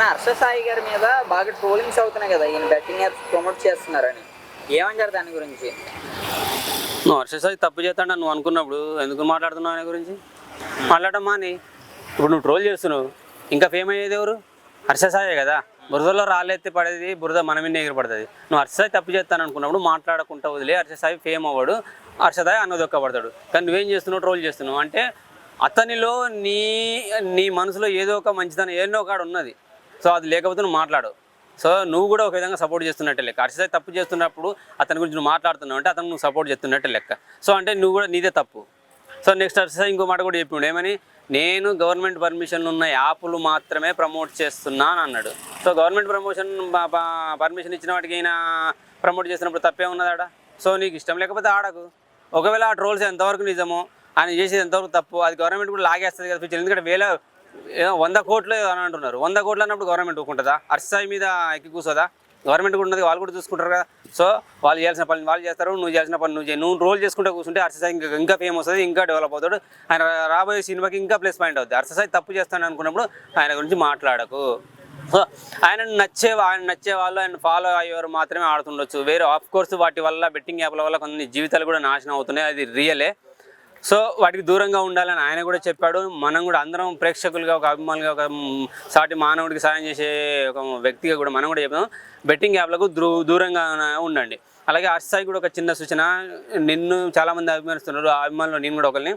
హర్ష సాయి గారి మీద బాగా ట్రోలింగ్స్ అవుతున్నాయి కదా, ఈయన బెట్టింగ్ యాప్స్ ప్రమోట్ చేస్తున్నారని. ఏమంటారు దాని గురించి? నువ్వు హర్ష సాయి తప్పు చేస్తాడు నువ్వు అనుకున్నప్పుడు ఎందుకు మాట్లాడుతున్నావు ఆయన గురించి? మాట్లాడమ్మా అని. ఇప్పుడు నువ్వు ట్రోల్ చేస్తున్నావు, ఇంకా ఫేమ్ అయ్యేది ఎవరు? హర్ష సాయే కదా. బురదలో రాళ్ళెత్తి పడేది బురద మన మీద ఎగిరిపడుతుంది. నువ్వు హర్ష సాయి తప్పు చేస్తాను అనుకున్నప్పుడు మాట్లాడకుండా వదిలే. హర్ష సాయి ఫేమ్ అవ్వడు, హర్ష సాయి అన్నదొక్కబడతాడు. కానీ నువ్వేం చేస్తున్నావు? ట్రోల్ చేస్తున్నావు. అంటే అతనిలో నీ నీ మనసులో ఏదో ఒక మంచిదనం ఏదో ఒక ఉన్నది. సో అది లేకపోతే నువ్వు మాట్లాడు. సో నువ్వు కూడా ఒక విధంగా సపోర్ట్ చేస్తున్నట్టే లెక్క. హర్ష సాయి తప్పు చేస్తున్నప్పుడు అతని గురించి నువ్వు మాట్లాడుతున్నావు అంటే అతను నువ్వు సపోర్ట్ చేస్తున్నట్టే లెక్క. సో అంటే నువ్వు కూడా నీదే తప్పు. సో నెక్స్ట్ హర్ష సాయి ఇంకో మాట కూడా చెప్పిండు, ఏమని? నేను గవర్నమెంట్ పర్మిషన్ ఉన్న యాప్లు మాత్రమే ప్రమోట్ చేస్తున్నాను అన్నాడు. సో గవర్నమెంట్ పర్మిషన్ ఇచ్చిన వాటికి అయినా ప్రమోట్ చేసినప్పుడు తప్పే ఉన్నదాడ? సో నీకు ఇష్టం లేకపోతే ఆడకు. ఒకవేళ ఆ ట్రోల్స్ ఎంతవరకు నిజమో, ఆయన చేసేది ఎంతవరకు తప్పు, అది గవర్నమెంట్ కూడా లాగేస్తుంది కదా ఫ్యూచర్. ఎందుకంటే 100 కోట్లు అని అంటున్నారు. 100 కోట్లు అన్నప్పుడు గవర్నమెంట్ ఊరుకుంటుందా? హర్ష సాయి మీద ఎక్కి కూర్చోదా? గవర్నమెంట్ కూడా ఉన్నది, వాళ్ళు కూడా చూసుకుంటారు కదా. సో వాళ్ళు చేయాల్సిన పని వాళ్ళు చేస్తారు, నువ్వు చేయాల్సిన పని నువ్వు చేయి. నువ్వు రోల్ చేసుకుంటూ కూర్చుంటే హర్ష సాయి ఇంకా ఫేమ్ వస్తుంది, ఇంకా డెవలప్ అవుతాడు. ఆయన రాబోయే సినిమాకి ఇంకా ప్లస్ పాయింట్ అవుతుంది. హర్ష సాయి తప్పు చేస్తాను అనుకున్నప్పుడు ఆయన గురించి మాట్లాడకు. సో ఆయన నచ్చే వాళ్ళు, ఆయన ఫాలో అయ్యేవారు మాత్రమే ఆడుతుండొచ్చు. వేరే ఆఫ్ కోర్స్ వాటి వల్ల బెట్టింగ్ యాప్ల వల్ల కొన్ని జీవితాలు కూడా నాశనం అవుతున్నాయి, అది రియలే. సో వాటికి దూరంగా ఉండాలని ఆయన కూడా చెప్పాడు. మనం కూడా అందరం ప్రేక్షకులుగా, ఒక అభిమానులుగా, ఒక సాటి మానవుడికి సాయం చేసే ఒక వ్యక్తిగా కూడా మనం కూడా చెప్తాం, బెట్టింగ్ యాప్లకు దూరంగా ఉండండి. అలాగే హర్ష సాయి కూడా ఒక చిన్న సూచన, నిన్ను చాలామంది అభిమానిస్తున్నారు, ఆ అభిమానులు నేను కూడా ఒకరిని.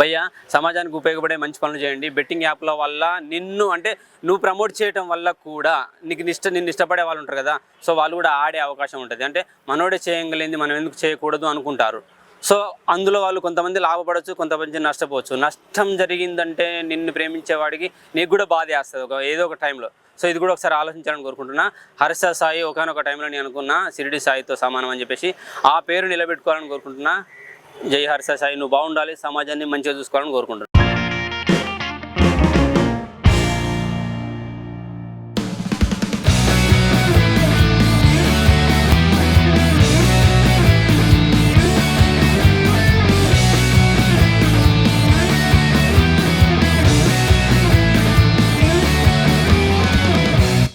భయ్యా, సమాజానికి ఉపయోగపడే మంచి పనులు చేయండి. బెట్టింగ్ యాప్ల వల్ల నిన్ను అంటే నువ్వు ప్రమోట్ చేయడం వల్ల కూడా నిన్ను ఇష్టపడే వాళ్ళు ఉంటారు కదా. సో వాళ్ళు కూడా ఆడే అవకాశం ఉంటుంది. అంటే మనోడే చేయగలిగింది మనం ఎందుకు చేయకూడదు అనుకుంటారు. సో అందులో వాళ్ళు కొంతమంది లాభపడవచ్చు, కొంతమంది నష్టపోవచ్చు. నష్టం జరిగిందంటే నిన్ను ప్రేమించేవాడికి నీకు కూడా బాధ వేస్తుంది ఏదో ఒక టైంలో. సో ఇది కూడా ఒకసారి ఆలోచించాలని కోరుకుంటున్నా. హర్ష సాయి ఒకనొక టైంలో నేను అనుకున్నా షిరిడి సాయితో సమానం అని చెప్పేసి ఆ పేరు నిలబెట్టుకోవాలని కోరుకుంటున్నా. జై హర్ష సాయి, నువ్వు బాగుండాలి, సమాజాన్ని మంచిగా చూసుకోవాలని కోరుకుంటున్నాను.